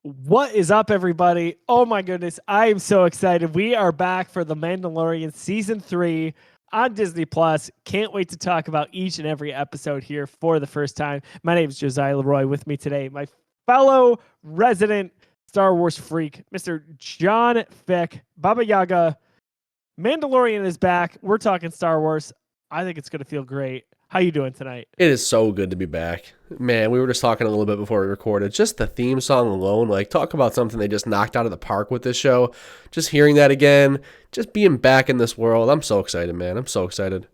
What is up, everybody? Oh my goodness, I am so excited. We are back for The Mandalorian Season 3 on Disney Plus. Can't wait to talk about each and every episode here for the first time. My name is Josiah Leroy. With me today, my fellow resident Star Wars freak, Mr. John Fick, Baba Yaga. Mandalorian is back. We're talking Star Wars. I think it's going to feel great. How you doing tonight? It is so good to be back. Man, we were just talking a little bit before we recorded. Just the theme song alone, talk about something they just knocked out of the park with this show. Just hearing that again, just being back in this world. I'm so excited, man. I'm so excited.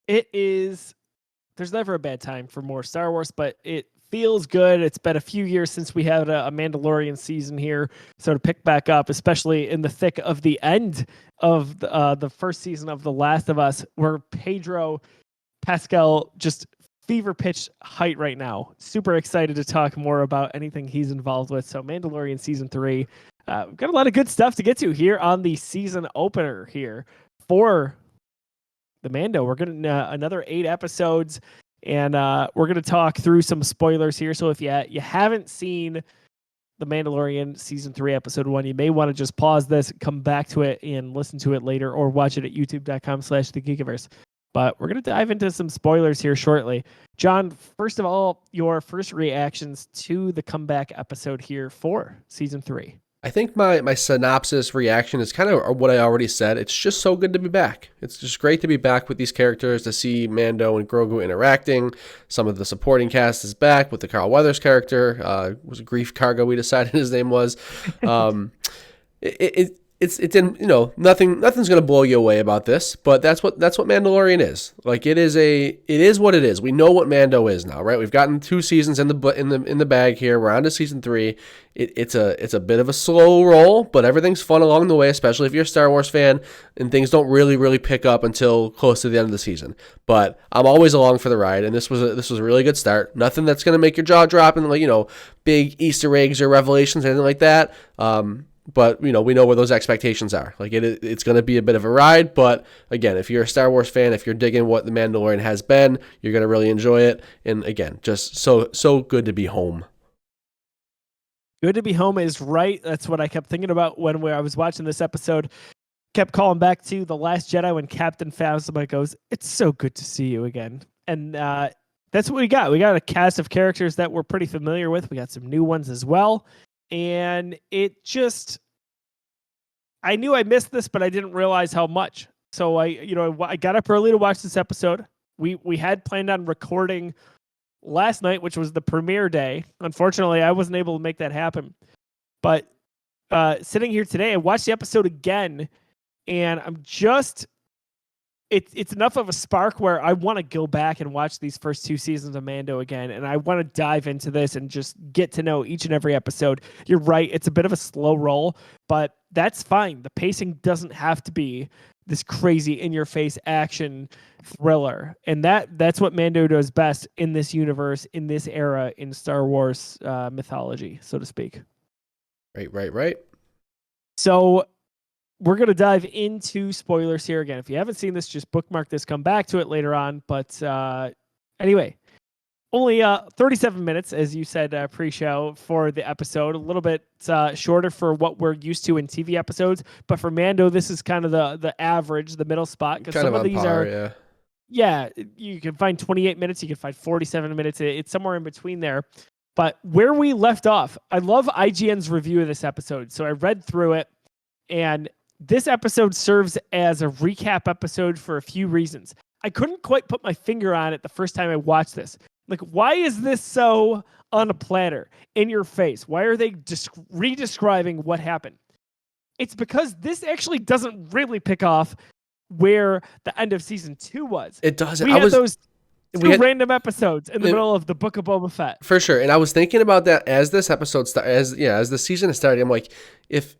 It is, there's never a bad time for more Star Wars, but it feels good. It's been a few years since we had a Mandalorian season here. So to pick back up, especially in the thick of the end of the first season of The Last of Us, where Pedro Pascal just fever pitch height right now. Super excited to talk more about anything he's involved with. So Mandalorian season 3, we've got a lot of good stuff to get to here on the season opener here for the Mando. We're going to another 8 episodes, and we're going to talk through some spoilers here. So if you haven't seen the Mandalorian season 3 episode 1, you may want to just pause this, come back to it, and listen to it later, or watch it at youtube.com/thegeekiverse. But we're going to dive into some spoilers here shortly. John, first of all, your first reactions to the comeback episode here for season 3. I think my synopsis reaction is kind of what I already said. It's just so good to be back. It's just great to be back with these characters, to see Mando and Grogu interacting. Some of the supporting cast is back with the Carl Weathers character. It was Grief Cargo, we decided his name was. It's in, nothing's gonna blow you away about this, but that's what Mandalorian is. It is what it is. We know what Mando is now, right? We've gotten 2 seasons in the bag here. We're on to season 3. It's a bit of a slow roll, but everything's fun along the way, especially if you're a Star Wars fan, and things don't really pick up until close to the end of the season. But I'm always along for the ride, and this was a really good start. Nothing that's gonna make your jaw drop, and big Easter eggs or revelations, anything like that. But, we know where those expectations are. It's going to be a bit of a ride. But, again, if you're a Star Wars fan, if you're digging what The Mandalorian has been, you're going to really enjoy it. And, again, just so good to be home. Good to be home is right. That's what I kept thinking about when I was watching this episode. Kept calling back to The Last Jedi when Captain Phasma goes, "It's so good to see you again." And that's what we got. We got a cast of characters that we're pretty familiar with. We got some new ones as well. And I knew I missed this, but I didn't realize how much. So I got up early to watch this episode. We had planned on recording last night, which was the premiere day. Unfortunately, I wasn't able to make that happen. But sitting here today, I watched the episode again, and it's enough of a spark where I want to go back and watch these first 2 seasons of Mando again, and I want to dive into this and just get to know each and every episode. You're right, it's a bit of a slow roll, but that's fine. The pacing doesn't have to be this crazy in-your-face action thriller, and that's what Mando does best in this universe, in this era, in Star Wars mythology, so to speak. Right. So we're going to dive into spoilers here again. If you haven't seen this, just bookmark this, come back to it later on. But anyway, only 37 minutes, as you said, pre-show for the episode. A little bit shorter for what we're used to in TV episodes. But for Mando, this is kind of the average, the middle spot. Because some of these are, yeah, you can find 28 minutes. You can find 47 minutes. It's somewhere in between there. But where we left off, I love IGN's review of this episode. So I read through it, and this episode serves as a recap episode for a few reasons. I couldn't quite put my finger on it the first time I watched this. Why is this so on a platter, in your face? Why are they re-describing what happened? It's because this actually doesn't really pick off where the end of season 2 was. It doesn't. We had those 2 random episodes in the middle of the Book of Boba Fett. For sure. And I was thinking about that as this episode as the season is starting. I'm like, if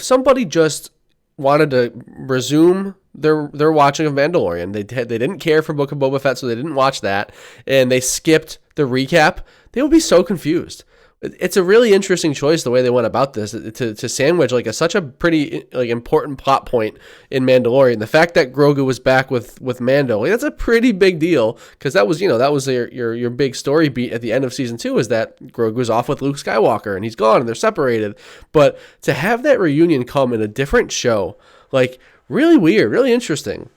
somebody just wanted to resume their watching of Mandalorian, they didn't care for Book of Boba Fett, so they didn't watch that, and they skipped the recap, they would be so confused. It's a really interesting choice the way they went about this to sandwich like such a pretty like important plot point in Mandalorian. The fact that Grogu was back with Mando, like, that's a pretty big deal because that was your big story beat at the end of season 2 is that Grogu's off with Luke Skywalker and he's gone and they're separated. But to have that reunion come in a different show, like really weird, really interesting.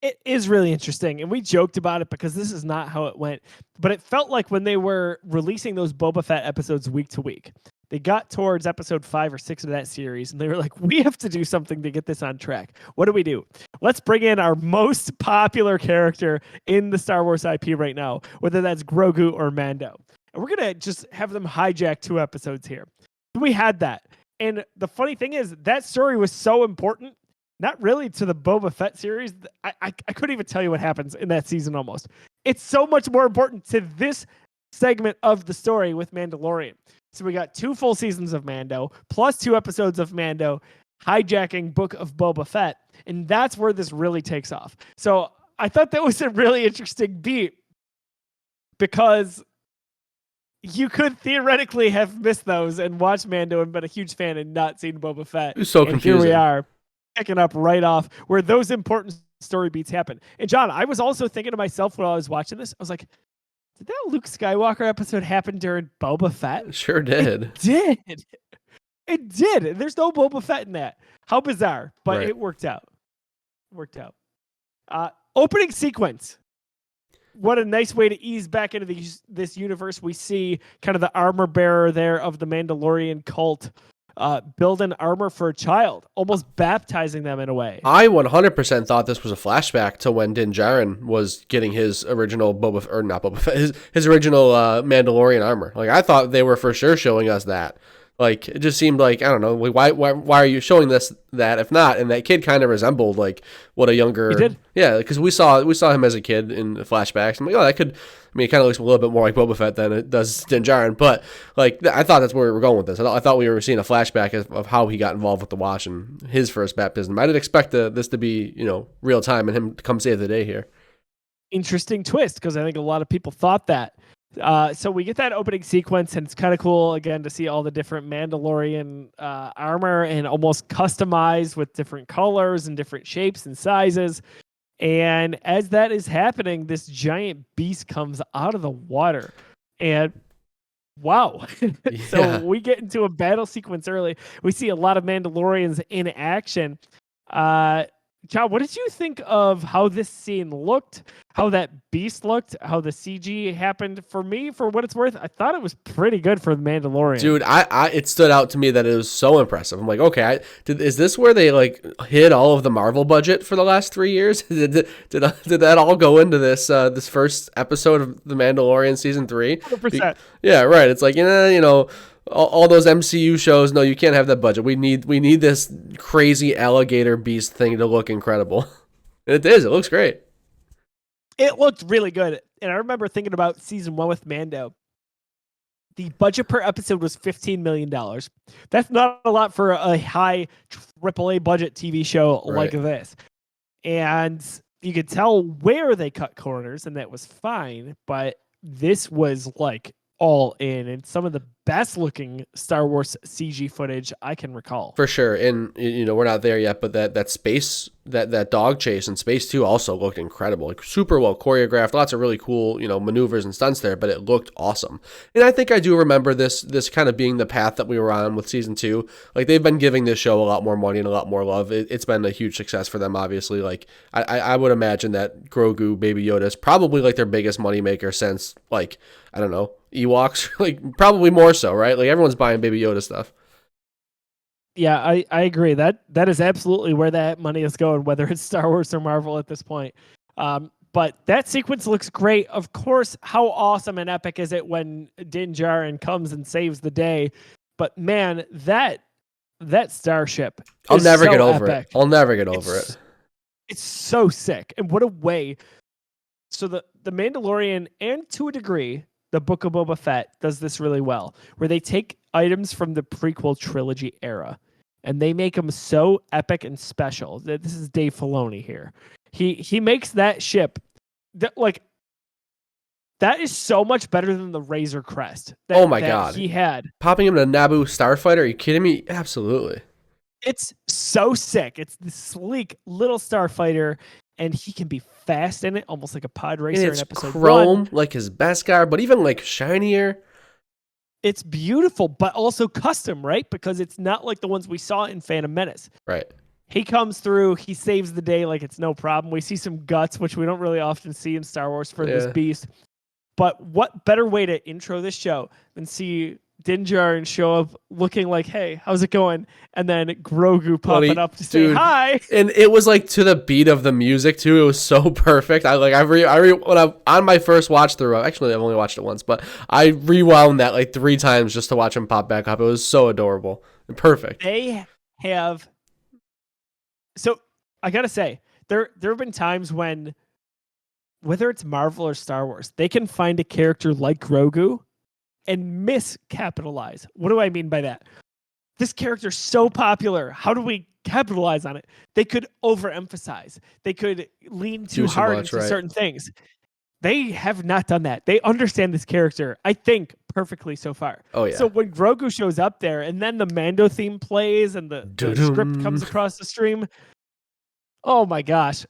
It is really interesting, and we joked about it because this is not how it went. But it felt like when they were releasing those Boba Fett episodes week to week, they got towards episode 5 or 6 of that series, and they were like, we have to do something to get this on track. What do? Let's bring in our most popular character in the Star Wars IP right now, whether that's Grogu or Mando. And we're going to just have them hijack 2 episodes here. We had that. And the funny thing is, that story was so important. Not really to the Boba Fett series. I couldn't even tell you what happens in that season almost. It's so much more important to this segment of the story with Mandalorian. So we got 2 full seasons of Mando, plus 2 episodes of Mando hijacking Book of Boba Fett. And that's where this really takes off. So I thought that was a really interesting beat because you could theoretically have missed those and watched Mando and been a huge fan and not seen Boba Fett. It was so confusing. Here we are. Picking up right off where those important story beats happen. And John, I was also thinking to myself while I was watching this, I was like, did that Luke Skywalker episode happen during Boba Fett? Sure did. It did. There's no Boba Fett in that. How bizarre, but Right. It worked out. Opening sequence. What a nice way to ease back into this universe. We see kind of the armor bearer there of the Mandalorian cult. Building armor for a child, almost baptizing them in a way. I 100% thought this was a flashback to when Din Djarin was getting his original his original Mandalorian armor. Like I thought they were for sure showing us that. Like it just seemed like I don't know why are you showing that if not? And that kid kind of resembled like what a younger he did. Yeah, because we saw him as a kid in the flashbacks. I'm like, oh, that could. I mean, it kind of looks a little bit more like Boba Fett than it does Din Djarin, but like I thought that's where we were going with this. I thought we were seeing a flashback of how he got involved with the Watch and his first baptism. I didn't expect this to be real time and him to come save the day here. Interesting twist because I think a lot of people thought that. So we get that opening sequence, and it's kind of cool again to see all the different Mandalorian armor and almost customized with different colors and different shapes and sizes. And as that is happening, this giant beast comes out of the water, and wow! Yeah. So we get into a battle sequence early. We see a lot of Mandalorians in action. John, what did you think of how this scene looked, how that beast looked, how the CG happened? For me, for what it's worth, I thought it was pretty good for the Mandalorian. Dude, it stood out to me that it was so impressive. I'm like, okay, is this where they like hid all of the Marvel budget for the last 3 years? did that all go into this this first episode of The Mandalorian season 3? 100%. Yeah, right. It's like all those MCU shows. No, you can't have that budget. We need this crazy alligator beast thing to look incredible. And it is. It looks great. It looked really good. And I remember thinking about season 1 with Mando. The budget per episode was $15 million. That's not a lot for a high AAA budget TV show like this. And you could tell where they cut corners, and that was fine. But this was like all in, and some of the best looking Star Wars CG footage I can recall. For sure. And we're not there yet, but that space, that dog chase in Space 2 also looked incredible. Like super well choreographed, lots of really cool, maneuvers and stunts there, but it looked awesome. And I think I do remember this kind of being the path that we were on with season 2. Like they've been giving this show a lot more money and a lot more love. It's been a huge success for them, obviously. Like I would imagine that Grogu, Baby Yoda is probably like their biggest moneymaker since like, I don't know, Ewoks, like probably more so, right? Like everyone's buying Baby Yoda stuff. Yeah, I agree. That is absolutely where that money is going, whether it's Star Wars or Marvel at this point. But that sequence looks great. Of course, how awesome and epic is it when Din Djarin comes and saves the day? But man, that starship, I'll never so get over epic. it. I'll never get over it. It's so sick. And what a way. So the Mandalorian, and to a degree, the Book of Boba Fett does this really well, where they take items from the prequel trilogy era and they make them so epic and special. This is Dave Filoni here. He makes that ship that That is so much better than the Razor Crest Oh my that God. he had. Popping him in a Naboo Starfighter? Are you kidding me? Absolutely. It's so sick. It's the sleek little starfighter, and he can be fast in it, almost like a pod And racer in it's episode chrome, 1. like his Beskar, but even like shinier. It's beautiful, but also custom, right? Because it's not like the ones we saw in Phantom Menace. Right. He comes through, he saves the day like it's no problem. We see some guts, which we don't really often see in Star Wars for this beast. But what better way to intro this show than see Din Djarin show up looking like, hey, how's it going? And then Grogu popping up to say hi. And it was like to the beat of the music too. It was so perfect. When I'm on my first watch through, actually I've only watched it once, but I rewound that like 3 times just to watch him pop back up. It was so adorable and perfect. They have. So I gotta say, there have been times when, whether it's Marvel or Star Wars, they can find a character like Grogu and miscapitalize. What do I mean by that? This character's so popular. How do we capitalize on it? They could overemphasize. They could lean too hard into certain things. They have not done that. They understand this character, I think, perfectly so far. Oh, yeah. So when Grogu shows up there and then the Mando theme plays and the script comes across the stream, oh my gosh.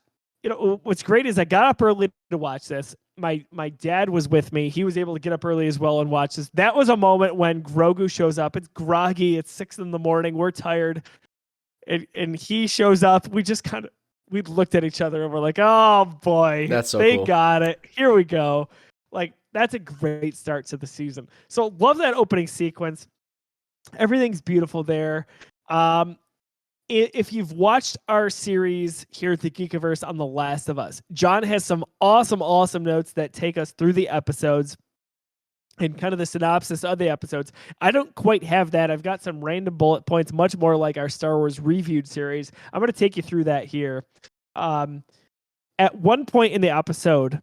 You know, what's great is I got up early to watch this. My dad was with me. He was able to get up early as well and watch this. That was a moment when Grogu shows up. It's groggy. It's 6 a.m. We're tired. And he shows up. We looked at each other and we're like, oh boy, that's so they cool. got it. Here we go. Like, that's a great start to the season. So love that opening sequence. Everything's beautiful there. If you've watched our series here at the Geekiverse on The Last of Us, John has some awesome notes that take us through the episodes and kind of the synopsis of the episodes. I don't quite have that. I've got some random bullet points, much more like our Star Wars reviewed series. I'm going to take you through that here. At one point in the episode,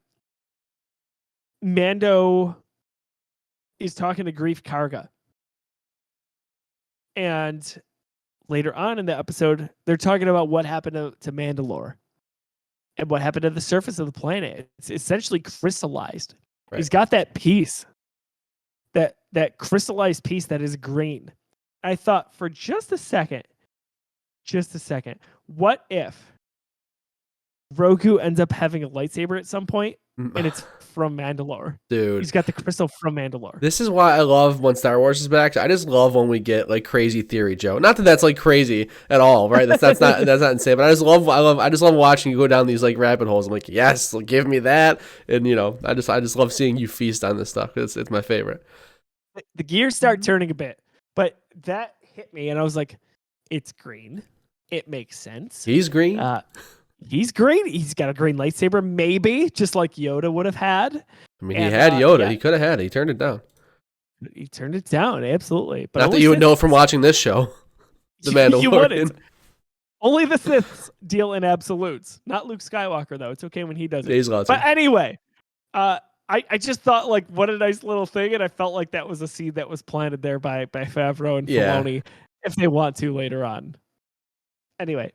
Mando is talking to Grief Karga. And later on in the episode, they're talking about what happened to Mandalore and what happened to the surface of the planet. It's essentially crystallized. Right. He's got that piece, that crystallized piece that is green. I thought for just a second, what if Grogu ends up having a lightsaber at some point and it's from Mandalore? Dude, he's got the crystal from Mandalore. This is why I love when Star Wars is back. I just love when we get like crazy theory, Joe. Not that that's like crazy at all, right? That's not insane. But I just love watching you go down these like rabbit holes. I'm like, yes, give me that. And you know, I just love seeing you feast on this stuff. It's my favorite. The gears start turning a bit, but that hit me, and I was like, it's green. It makes sense. He's green. He's green. He's got a green lightsaber, maybe, just like Yoda would have had. I mean, he had Yoda. Yeah. He could have had it. He turned it down. He turned it down, absolutely. But not that you would know from watching this show, The Mandalorian. You wouldn't. Only the Siths deal in absolutes. Not Luke Skywalker, though. It's okay when he does it. He's allowed to. But anyway, I just thought, like, what a nice little thing, and I felt like that was a seed that was planted there by Favreau and Filoni, if they want to later on. Anyway,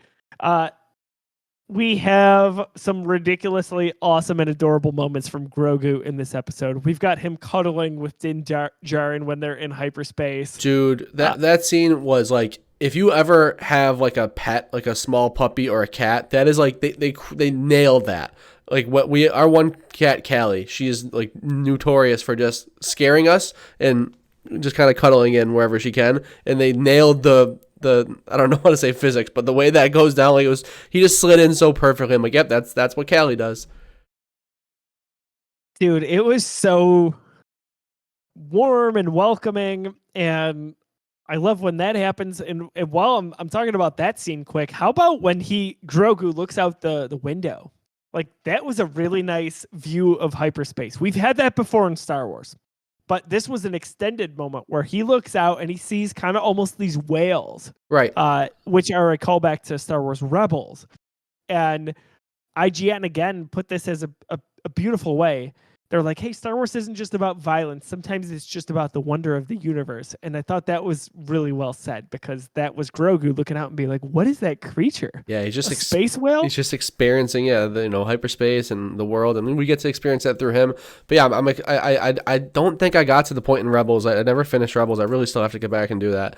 we have some ridiculously awesome and adorable moments from Grogu in this episode. We've got him cuddling with Din Djarin when they're in hyperspace. Dude, that scene was like, if you ever have like a pet, like a small puppy or a cat, that is like they nailed that. Like our one cat, Callie, she is like notorious for just scaring us and just kind of cuddling in wherever she can, and they nailed the I don't know how to say physics, but the way that goes down, like he just slid in so perfectly. I'm like, yep, that's what Callie does. Dude, it was so warm and welcoming, and I love when that happens. And while I'm talking about that scene quick, how about when Grogu looks out the window? Like, that was a really nice view of hyperspace. We've had that before in Star Wars. But this was an extended moment where he looks out and he sees kind of almost these whales, right? Which are a callback to Star Wars Rebels. And IGN again put this as a beautiful way. they're like, hey, Star Wars isn't just about violence. Sometimes it's just about the wonder of the universe. And I thought that was really well said, because that was Grogu looking out and being like, what is that creature? Yeah, he's just a space whale? He's just experiencing, hyperspace and the world, and we get to experience that through him. But yeah, I don't think I got to the point in Rebels. I never finished Rebels. I really still have to get back and do that.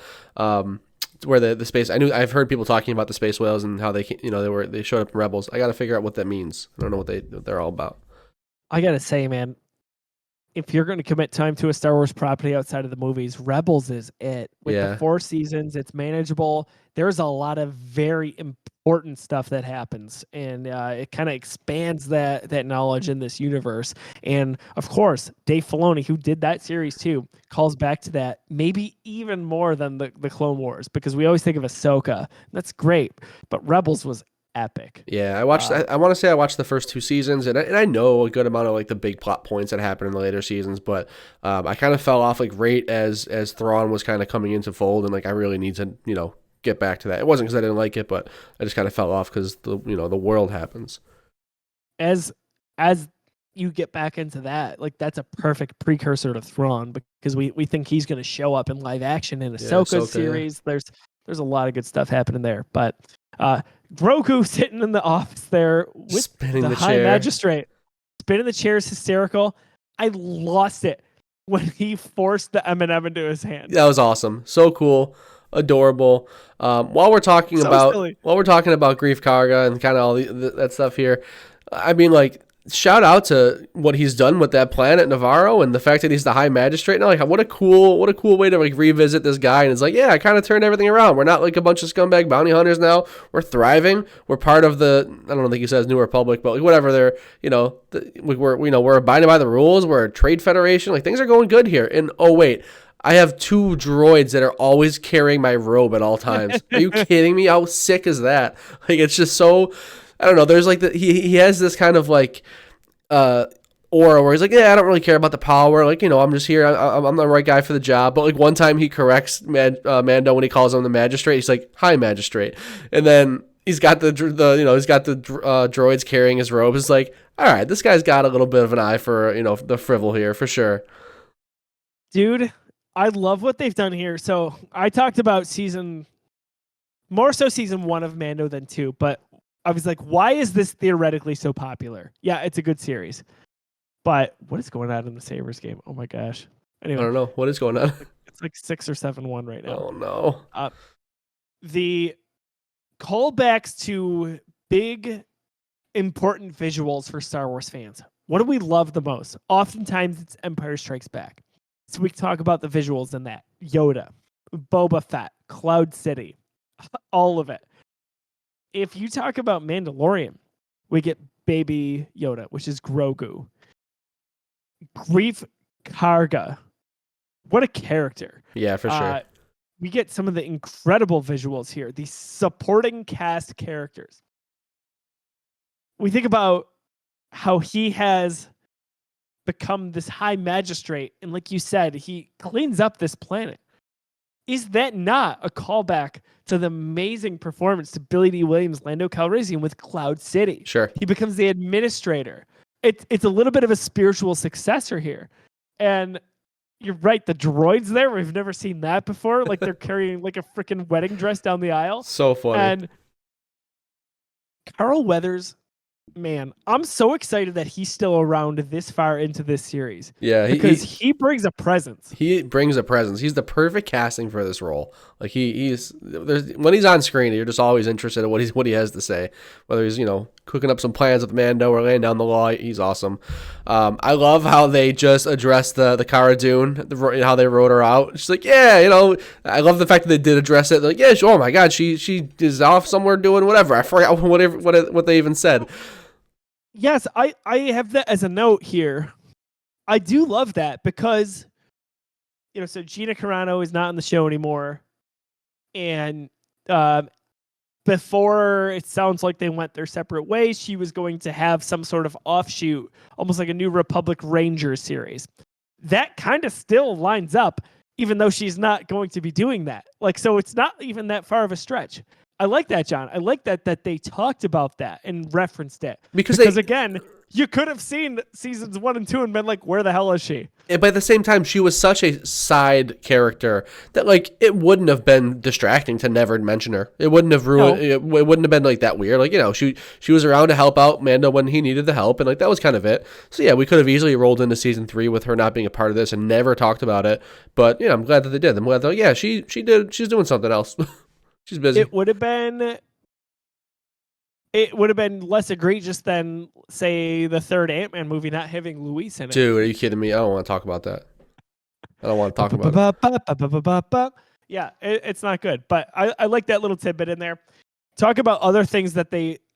Where the space, I've heard people talking about the space whales and how they showed up in Rebels. I got to figure out what that means. I don't know what they're all about. I gotta say, man, if you're going to commit time to a Star Wars property outside of the movies, Rebels is it. With the 4 seasons, it's manageable. There's a lot of very important stuff that happens, and it kind of expands that knowledge in this universe. And of course, Dave Filoni, who did that series too, calls back to that maybe even more than the Clone Wars, because we always think of Ahsoka. That's great, but Rebels was epic. Yeah, I watched. I want to say I watched the first 2 seasons, and I know a good amount of like the big plot points that happened in the later seasons. But I kind of fell off like right as Thrawn was kind of coming into fold, and like I really need to get back to that. It wasn't because I didn't like it, but I just kind of fell off because the world happens. As you get back into that, like that's a perfect precursor to Thrawn, because we think he's going to show up in live action in Ahsoka's series. Yeah. There's a lot of good stuff happening there, but. Grogu sitting in the office there with spinning the High chair. Magistrate. Spinning the chair is hysterical. I lost it when he forced the M&M into his hand. That was awesome. So cool. Adorable. While we're talking about Grief Karga and kind of all that stuff here, I mean, like, shout out to what he's done with that planet Navarro, and the fact that he's the High Magistrate now. Like, what a cool way to like revisit this guy. And it's like, yeah, I kind of turned everything around. We're not like a bunch of scumbag bounty hunters now. We're thriving. We're part of the, I don't think he says New Republic, but like whatever. They're we're abiding by the rules. We're a trade federation. Like, things are going good here. And oh wait, I have 2 droids that are always carrying my robe at all times. Are you kidding me? How sick is that? Like, it's just so. I don't know. There's like he has this kind of like aura where he's like, yeah, I don't really care about the power. Like, I'm just here. I'm the right guy for the job. But like one time he corrects Mando when he calls him the magistrate. He's like, High Magistrate, and then he's got the droids carrying his robe. It's like, all right, this guy's got a little bit of an eye for the frivol here for sure. Dude, I love what they've done here. So I talked about more so season 1 of Mando than 2, but I was like, why is this theoretically so popular? Yeah, it's a good series. But what is going on in the Sabres game? Oh my gosh. Anyway, I don't know. What is going on? It's like 6 or 7-1 right now. Oh no. The callbacks to big, important visuals for Star Wars fans. What do we love the most? Oftentimes it's Empire Strikes Back. So we talk about the visuals in that. Yoda, Boba Fett, Cloud City, all of it. If you talk about Mandalorian, we get Baby Yoda, which is Grogu. Grief Karga. What a character. Yeah, for sure. We get some of the incredible visuals here. These supporting cast characters. We think about how he has become this High Magistrate, and like you said, he cleans up this planet. Is that not a callback to the amazing performance to Billy D. Williams, Lando Calrissian with Cloud City? Sure. He becomes the administrator. It's a little bit of a spiritual successor here. And you're right, the droids there, we've never seen that before. Like they're carrying like a freaking wedding dress down the aisle. So funny. And Carl Weathers, man, I'm so excited that he's still around this far into this series. Yeah, because he brings a presence. He brings a presence. He's the perfect casting for this role. Like when he's on screen, you're just always interested in what he has to say. Whether he's cooking up some plans with Mando or laying down the law, he's awesome. I love how they just addressed the Cara Dune, how they wrote her out. She's like, yeah, I love the fact that they did address it. They're like, yeah, oh my God, she is off somewhere doing whatever. I forgot what they even said. Yes, I have that as a note here. I do love that because, so Gina Carano is not on the show anymore. And before it sounds like they went their separate ways, she was going to have some sort of offshoot, almost like a New Republic Rangers series. That kind of still lines up, even though she's not going to be doing that. Like, so it's not even that far of a stretch. I like that, John. I like that they talked about that and referenced it. Because again, You could have seen seasons 1 and 2 and been like, where the hell is she? But at the same time, she was such a side character that like it wouldn't have been distracting to never mention her. It wouldn't have ruined. It wouldn't have been like that weird. Like, you know, she was around to help out Mando when he needed the help, and like that was kind of it. So yeah, we could have easily rolled into season 3 with her not being a part of this and never talked about it. But yeah, I'm glad that they did. I'm glad that yeah, she did. She's doing something else. She's busy. It would have been less egregious than, say, the third Ant-Man movie not having Luis in it. Dude, are you kidding me? I don't want to talk about that. I don't want to talk about it. Yeah, it's not good. But I like that little tidbit in there. Talk about other things that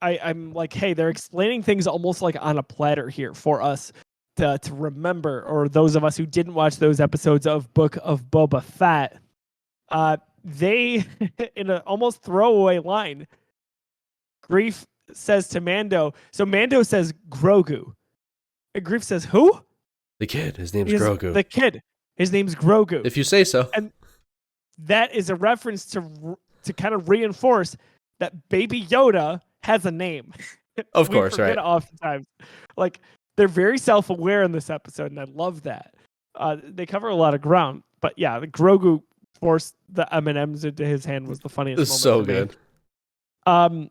I'm like, hey, they're explaining things almost like on a platter here for us to remember, or those of us who didn't watch those episodes of Book of Boba Fett. They, in an almost throwaway line, Grief says to Mando, so Mando says Grogu. And Grief says, who? The kid. His name's Grogu. The kid. His name's Grogu. If you say so. And that is a reference to kind of reinforce that Baby Yoda has a name. Of course, right. Oftentimes. Like, they're very self-aware in this episode, and I love that. They cover a lot of ground. But yeah, the Grogu forced the M&Ms into his hand was the funniest moment. It's so good.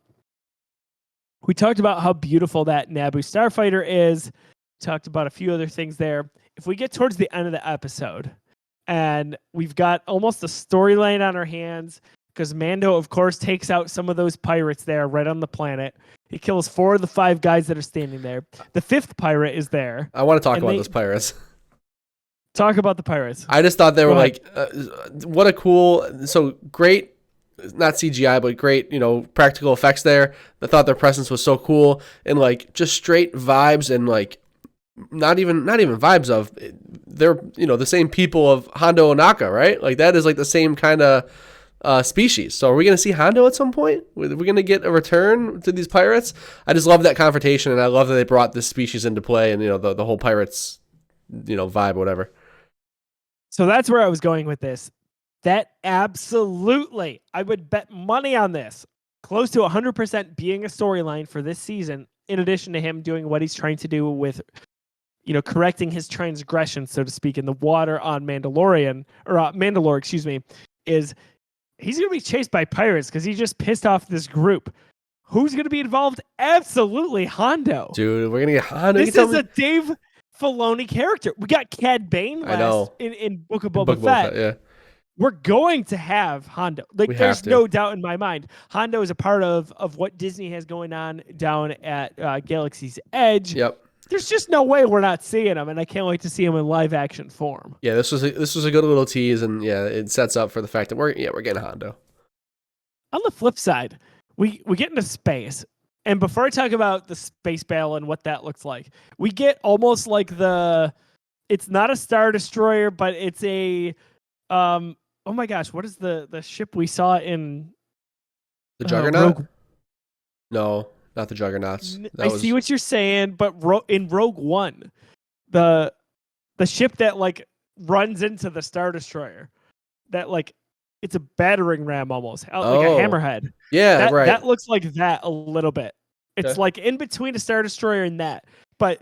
We talked about how beautiful that Naboo starfighter is. Talked about a few other things there. If we get towards the end of the episode and we've got almost a storyline on our hands, because Mando, of course, takes out some of those pirates there right on the planet. He kills 4 of the 5 guys that are standing there. The 5th pirate is there. I want to talk about those pirates. Talk about the pirates. I just thought they were like, what a cool, so great, not CGI, but great, you know, practical effects there. I thought their presence was so cool, and like just straight vibes, and like not even vibes of, they're, you know, the same people of Hondo and Naka, right? Like that is like the same kind of species. So are we going to see Hondo at some point? We're going to get a return to these pirates? I just love that confrontation, and I love that they brought this species into play, and you know, the whole pirates, you know, vibe, whatever. So that's where I was going with this. That absolutely, I would bet money on this, close to 100% being a storyline for this season, in addition to him doing what he's trying to do with, you know, correcting his transgression, so to speak, in the water on Mandalorian, or Mandalore, excuse me, is he's going to be chased by pirates because he just pissed off this group. Who's going to be involved? Absolutely Hondo. Dude, we're going to get Hondo. This is a Dave Filoni character. We got Cad Bane in Book of Boba Fett. Yeah. We're going to have Hondo. Like, there's no doubt in my mind. Hondo is a part of what Disney has going on down at Galaxy's Edge. Yep. There's just no way we're not seeing him, and I can't wait to see him in live action form. Yeah, this was a good little tease, and yeah, it sets up for the fact that we're getting Hondo. On the flip side, we get into space, and before I talk about the space battle and what that looks like, we get almost like it's not a Star Destroyer, but it's a oh my gosh, what is the ship we saw in the Juggernaut? No, not the Juggernauts. See what you're saying, but in Rogue One, the ship that like runs into the Star Destroyer, that like it's a battering ram almost, like a hammerhead. Yeah, right. That looks like that a little bit. It's like in between a Star Destroyer and that. But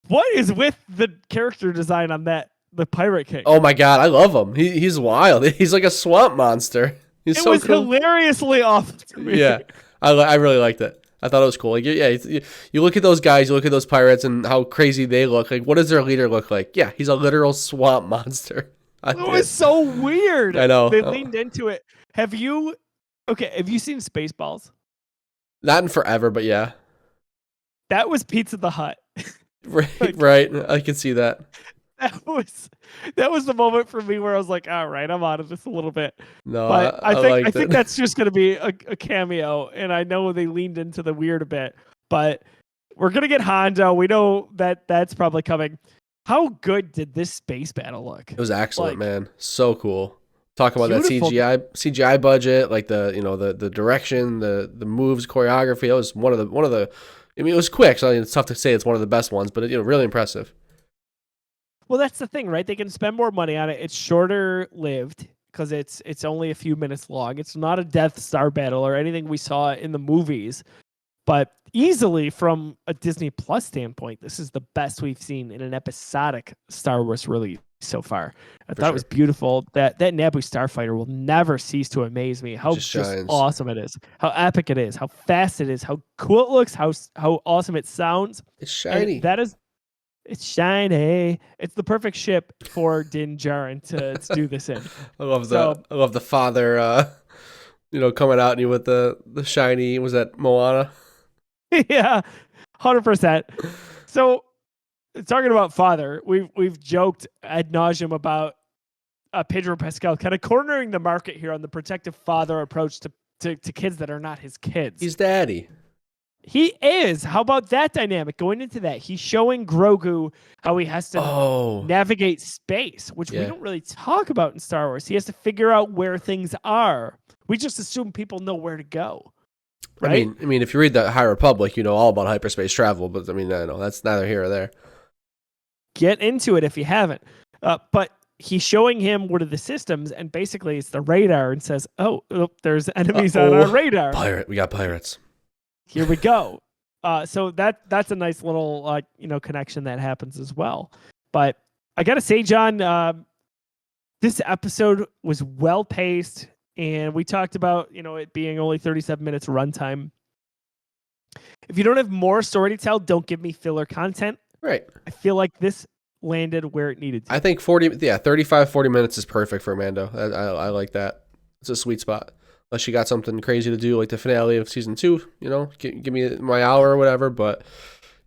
what is with the character design on that? The Pirate King. Oh my god, I love him. He's wild. He's like a swamp monster. It was hilariously awful to me. Yeah, I really liked it. I thought it was cool. Like, yeah, you look at those guys, you look at those pirates, and how crazy they look. Like, what does their leader look like? Yeah, he's a literal swamp monster. It was so weird. I know. They leaned into it. Have you seen Spaceballs? Not in forever, but yeah. That was Pizza the Hut. Right. I can see that. That was the moment for me where I was like, all right, I'm out of this a little bit. No, but I think that's just going to be a cameo, and I know they leaned into the weird a bit, but we're going to get Hondo. We know that's probably coming. How good did this space battle look? It was excellent, man. So cool. Talk about beautiful. That CGI budget, like the direction, the moves, choreography. That was one of the. I mean, it was quick, so it's tough to say it's one of the best ones, but really impressive. Well, that's the thing, right? They can spend more money on it. It's shorter lived because it's only a few minutes long. It's not a Death Star battle or anything we saw in the movies, But easily from a Disney Plus standpoint, this is the best we've seen in an episodic Star Wars release so far. I thought it was beautiful. That Naboo starfighter will never cease to amaze me. How just awesome it is, how epic it is, how fast it is, how cool it looks, how awesome it sounds. It's shiny. And it's shiny. It's the perfect ship for Din Djarin to do this in. I love the father, coming at you with the shiny. Was that Moana? Yeah, 100%. So, talking about father, we've joked ad nauseum about Pedro Pascal kind of cornering the market here on the protective father approach to kids that are not his kids. He's daddy. He is. How about that dynamic? Going into that, he's showing Grogu how he has to navigate space, which we don't really talk about in Star Wars. He has to figure out where things are. We just assume people know where to go. Right? I mean, if you read the High Republic, you know all about hyperspace travel. But I mean, I know that's neither here or there. Get into it if you haven't. But he's showing him what are the systems, and basically it's the radar, and says, "Oh, there's enemies on our radar. We got pirates. Here we go." So that's a nice little connection that happens as well. But I gotta say, John, this episode was well paced, and we talked about it being only 37 minutes runtime. If you don't have more story to tell, don't give me filler content. Right. I feel like this landed where it needed to. I think 35, 40 minutes is perfect for Mando. I like that. It's a sweet spot. Unless you got something crazy to do, like the finale of season 2, give me my hour or whatever. But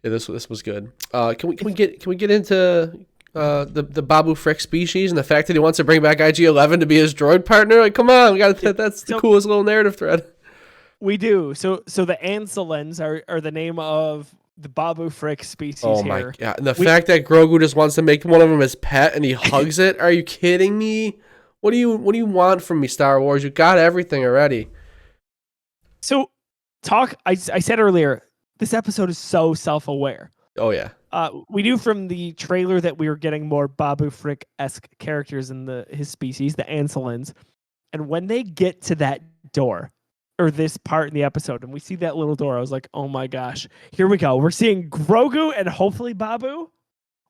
yeah, this was good. Can we get into the Babu Frick species and the fact that he wants to bring back IG-11 to be his droid partner? Like, come on, that's the coolest little narrative thread. We do. So the Anselens are the name of the Babu Frick species here. Oh my god! And the fact that Grogu just wants to make one of them his pet and he hugs it. Are you kidding me? What do you want from me, Star Wars? You got everything already. So I said earlier, this episode is so self-aware. Oh yeah. We knew from the trailer that we were getting more Babu Frick-esque characters in his species, the Anselens. And when they get to that door, or this part in the episode, and we see that little door, I was like, oh my gosh, here we go. We're seeing Grogu and hopefully Babu.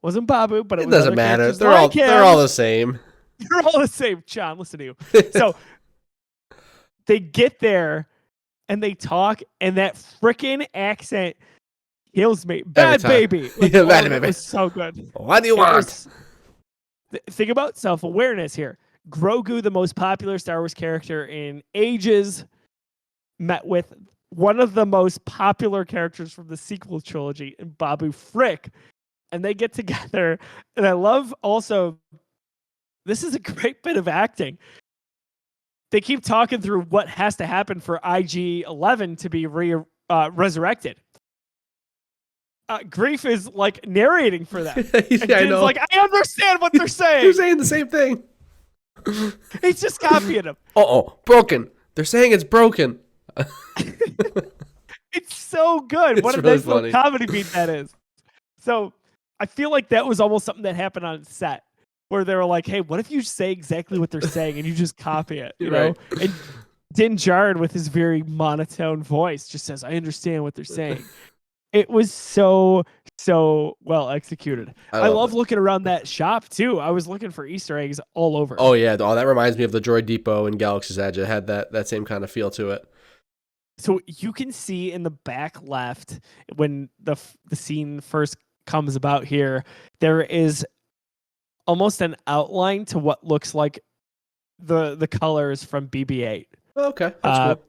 Wasn't Babu, but it doesn't matter. They're all the same. They're all the same. John, listen to you. So they get there and they talk, and that freaking accent kills me. Bad baby. Bad baby. It was so good. What do you want? Think about self-awareness here. Grogu, the most popular Star Wars character in ages, met with one of the most popular characters from the sequel trilogy in Babu Frick. And they get together. And I love also, this is a great bit of acting. They keep talking through what has to happen for IG-11 to be resurrected. Grief is like narrating for them. I know. Like, I understand what they're saying. They're saying the same thing. He's just copying them. Broken. They're saying it's broken. It's so good. It's what a really nice funny. little comedy beat that is. So I feel like that was almost something that happened on set where they were like, hey, what if you say exactly what they're saying and you just copy it, you know? And Din Djarin with his very monotone voice just says, I understand what they're saying. It was so well executed. I love looking around that shop too. I was looking for Easter eggs all over. Oh yeah. Oh, that reminds me of the Droid Depot in Galaxy's Edge. It had that same kind of feel to it. So you can see in the back left when the scene first comes about here, there is almost an outline to what looks like the colors from BB-8. Okay, that's cool.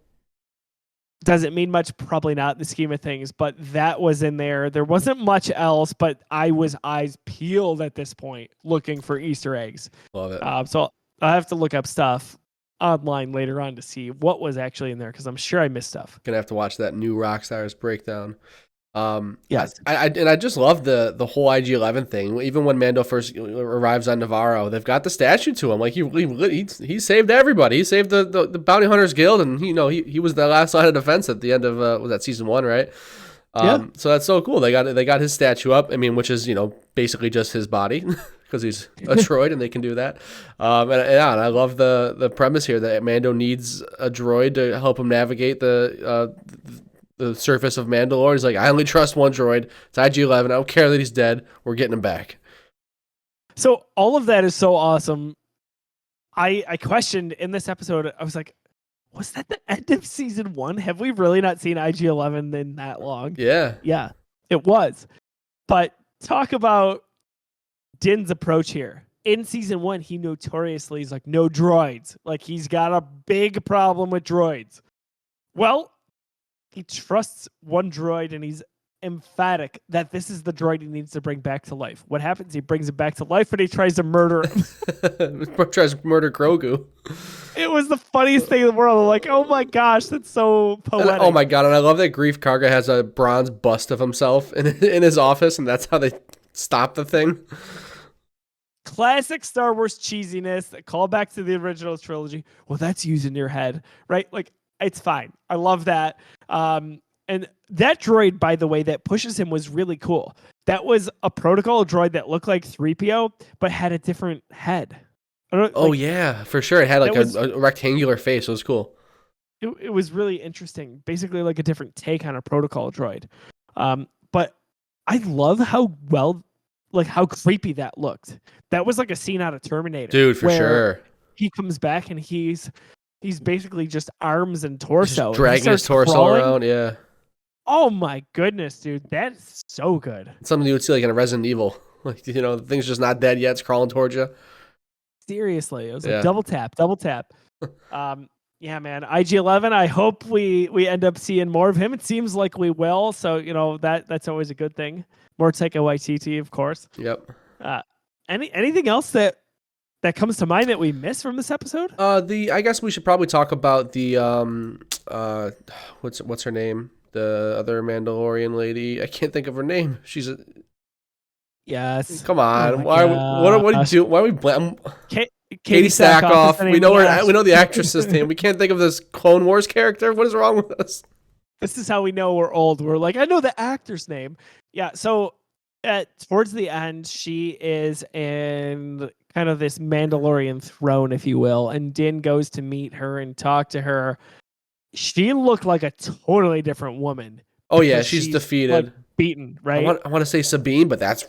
Does it mean much? Probably not in the scheme of things, but that was in there. There wasn't much else, but I was eyes peeled at this point looking for Easter eggs. Love it. So I have to look up stuff online later on to see what was actually in there because I'm sure I missed stuff. Gonna have to watch that new Rockstars breakdown. Yes, I just love the whole IG-11 thing. Even when Mando first arrives on Navarro, they've got the statue to him. Like he saved everybody. He saved the Bounty Hunters Guild, and he was the last line of defense at the end of was that season 1, right? So that's so cool. They got his statue up. I mean, which is basically just his body because he's a droid and they can do that. And I love the premise here that Mando needs a droid to help him navigate the the surface of Mandalore. He's like, I only trust one droid. It's IG-11. I don't care that he's dead. We're getting him back. So all of that is so awesome. I questioned in this episode, I was like, was that the end of season 1? Have we really not seen IG-11 in that long? Yeah. Yeah, it was. But talk about Din's approach here. In season 1, he notoriously is like, no droids. Like, he's got a big problem with droids. Well, he trusts one droid and he's emphatic that this is the droid he needs to bring back to life. What happens? He brings him back to life and he tries to murder him. Tries to murder Grogu. It was the funniest thing in the world. I'm like, oh my gosh, that's so poetic. Oh my god, and I love that Grief Karga has a bronze bust of himself in his office, and that's how they stop the thing. Classic Star Wars cheesiness, that call back to the original trilogy. Well, that's using your head, right? Like, it's fine. I love that. And that droid, by the way, that pushes him was really cool. That was a protocol droid that looked like 3PO, but had a different head. Oh, yeah, for sure. It had like a rectangular face. It was cool. It was really interesting. Basically like a different take on a protocol droid. But I love how how creepy that looked. That was like a scene out of Terminator. Dude, for sure. He comes back and he's basically just arms and torso. Just dragging his torso around, yeah. Oh my goodness, dude. That's so good. It's something you would see like in a Resident Evil. Like, the thing's just not dead yet. It's crawling towards you. Seriously. It was like double tap. Yeah, man. IG-11, I hope we end up seeing more of him. It seems like we will. So, that's always a good thing. More Taika Waititi, of course. Yep. Anything else that comes to mind that we missed from this episode? I guess we should probably talk about the what's her name? The other Mandalorian lady. I can't think of her name. She's a Yes. Come on. What do you do? Why are we blame Katie Sackhoff? We know we know the actress's name. We can't think of this Clone Wars character. What is wrong with us? This is how we know we're old. We're like, I know the actor's name. Yeah. So towards the end, she is in kind of this Mandalorian throne, if you will, and Din goes to meet her and talk to her. She looked like a totally different woman. Oh yeah, she's defeated, like, beaten. Right. I want to say Sabine, but that's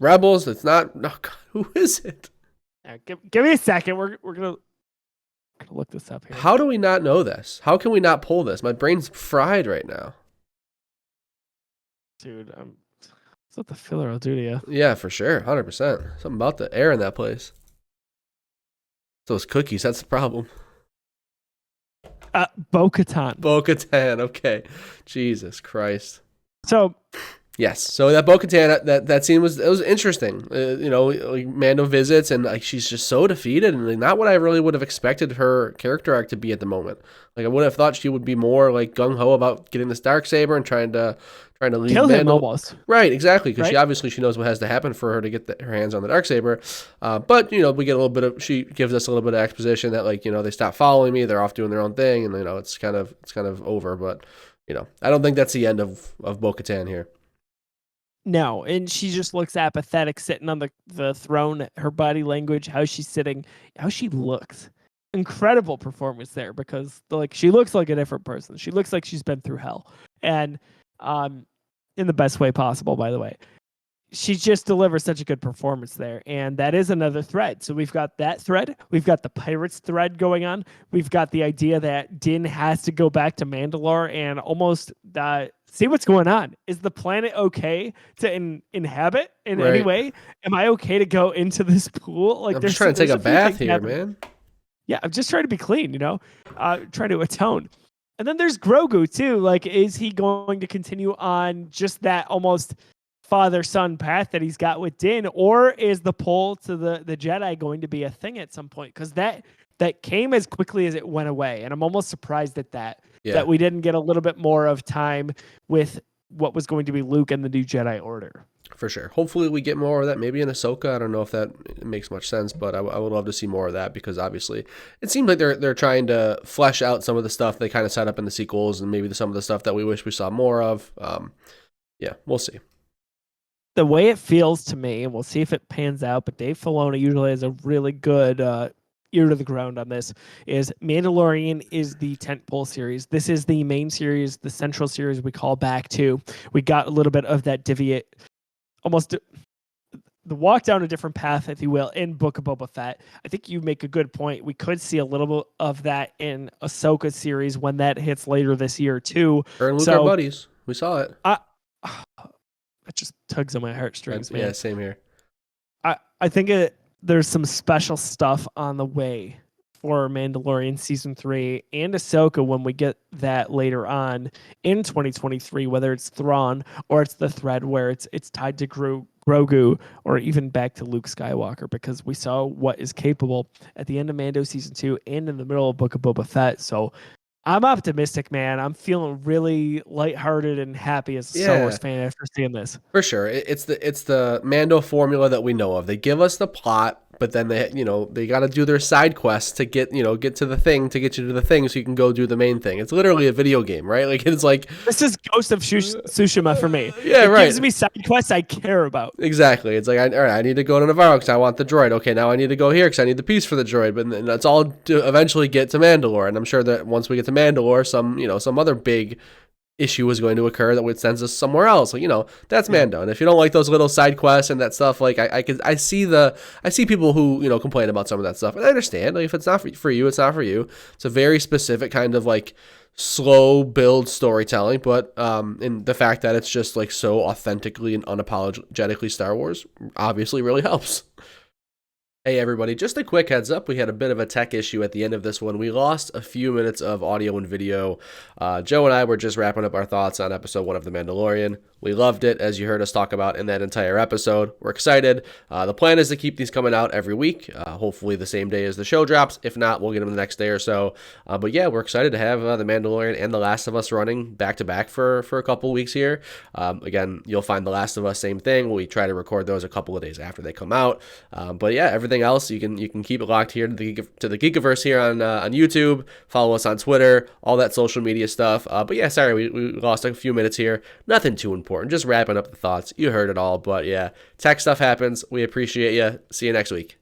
Rebels. It's not. No, God, who is it? Give me a second. We're gonna look this up here. How do we not know this? How can we not pull this? My brain's fried right now. Dude, that's what the filler will do to you. Yeah, for sure. 100%. Something about the air in that place. Those cookies, that's the problem. Bo-Katan. Bo-Katan, okay. Jesus Christ. So... Yes, so that Bo-Katan, that scene was interesting. Like Mando visits and like she's just so defeated and like, not what I really would have expected her character arc to be at the moment. Like I would have thought she would be more like gung ho about getting this Darksaber and trying to lead kill Mando. Him almost. Right, exactly, because she knows what has to happen for her to get her hands on the Darksaber. But we get a little bit of, she gives us a little bit of exposition that like they stop following me, they're off doing their own thing, and it's kind of over. But I don't think that's the end of Bo-Katan here. No, and she just looks apathetic sitting on the throne, her body language, how she's sitting, how she looks. Incredible performance there because she looks like a different person. She looks like she's been through hell. And in the best way possible, by the way. She just delivers such a good performance there. And that is another thread. So we've got that thread. We've got the pirates thread going on. We've got the idea that Din has to go back to Mandalore and almost see what's going on. Is the planet okay to inhabit in any way? Am I okay to go into this pool? Like, I'm just trying to take a bath here, man. Yeah, I'm just trying to be clean, trying to atone. And then there's Grogu too. Like, is he going to continue on just that almost father-son path that he's got with Din, or is the pull to the Jedi going to be a thing at some point? Because that came as quickly as it went away, and I'm almost surprised at that. Yeah. That we didn't get a little bit more of time with what was going to be Luke and the new Jedi Order. For sure. Hopefully we get more of that. Maybe in Ahsoka. I don't know if that makes much sense, but I would love to see more of that because obviously it seems like they're trying to flesh out some of the stuff they kind of set up in the sequels and maybe some of the stuff that we wish we saw more of. Yeah, we'll see. The way it feels to me, and we'll see if it pans out, but Dave Filoni usually has a really good, ear to the ground on this, is Mandalorian is the tentpole series. This is the main series, the central series we call back to. We got a little bit of that deviate, almost the walk down a different path, if you will, in Book of Boba Fett. I think you make a good point. We could see a little bit of that in Ahsoka series when that hits later this year too. Her and Luke are buddies. We saw it. It just tugs on my heartstrings, man. Yeah, same here. I think there's some special stuff on the way for Mandalorian season 3 and Ahsoka when we get that later on in 2023, whether it's Thrawn or it's the thread where it's tied to Grogu or even back to Luke Skywalker, because we saw what is capable at the end of Mando season 2 and in the middle of Book of Boba Fett. So I'm optimistic, man. I'm feeling really lighthearted and happy as a Star Wars fan after seeing this. For sure. It's the Mando formula that we know of. They give us the plot, but then they got to do their side quests to get to the thing, to get you to the thing so you can go do the main thing. It's literally a video game, right? Like, it's like, this is Ghost of Tsushima for me. Yeah, it right. gives me side quests I care about. Exactly. It's like, all right, I need to go to Navarro because I want the droid. Okay, now I need to go here because I need the piece for the droid. But then that's all to eventually get to Mandalore. And I'm sure that once we get to Mandalore, some other big issue is going to occur that would send us somewhere else. Like, that's Mando. And if you don't like those little side quests and that stuff, like I see people who, complain about some of that stuff. And I understand, like, if it's not for you, it's not for you. It's a very specific kind of like slow build storytelling, but in the fact that it's just like so authentically and unapologetically Star Wars obviously really helps. Hey everybody, just a quick heads up, we had a bit of a tech issue at the end of this one. We lost a few minutes of audio and video. Joe and I were just wrapping up our thoughts on episode 1 of The Mandalorian. We loved it, as you heard us talk about in that entire episode. We're excited. The plan is to keep these coming out every week, hopefully the same day as the show drops. If not, we'll get them the next day or so. But yeah, we're excited to have The Mandalorian and The Last of Us running back-to-back for a couple weeks here. Again, you'll find The Last of Us, same thing. We try to record those a couple of days after they come out. But yeah, everything else, you can keep it locked here to the Geekiverse here on YouTube. Follow us on Twitter, all that social media stuff. But yeah, sorry, we lost a few minutes here. Nothing too important. Just wrapping up the thoughts. You heard it all. But yeah, tech stuff happens. We appreciate you. See you next week.